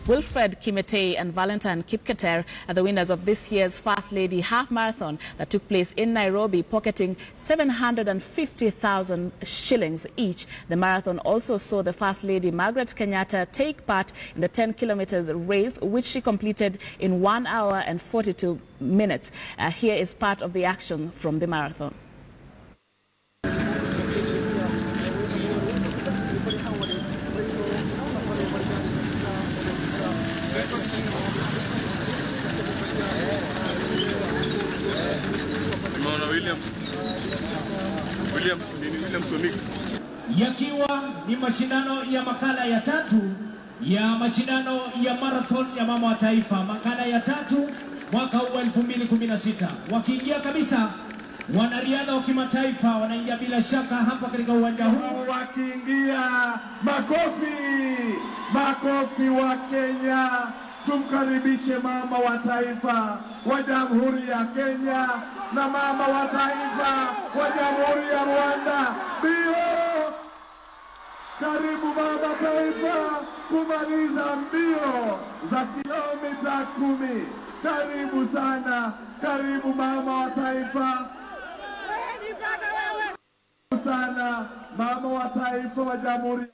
Wilfred Kimetei and Valentine Kipketer are the winners of this year's First Lady Half Marathon that took place in Nairobi, pocketing 750,000 shillings each. The marathon also saw the First Lady Margaret Kenyatta take part in the 10 kilometers race, which she completed in 1 hour and 42 minutes. Here is part of the action from the marathon. Yakiwa ni mashindano ya makala ya tatu ya mashindano ya marathon ya mama wa taifa, makala ya tatu mwaka huu 2016. Wakiingia kabisa wanariadha wa kimataifa wanaingia bila shaka hapa katika uwanja huu. Wakiingia makofi wa Kenya. Tumkaribishe mama wa taifa wa Jamhuri ya Kenya na mama wa taifa wa Jamhuri ya Rwanda. Mbio! Karibu mama taifa kumaliza mbio za kilomita 10. Karibu sana. Karibu mama wa taifa. Karibu sana mama wa taifa wa Jamhuri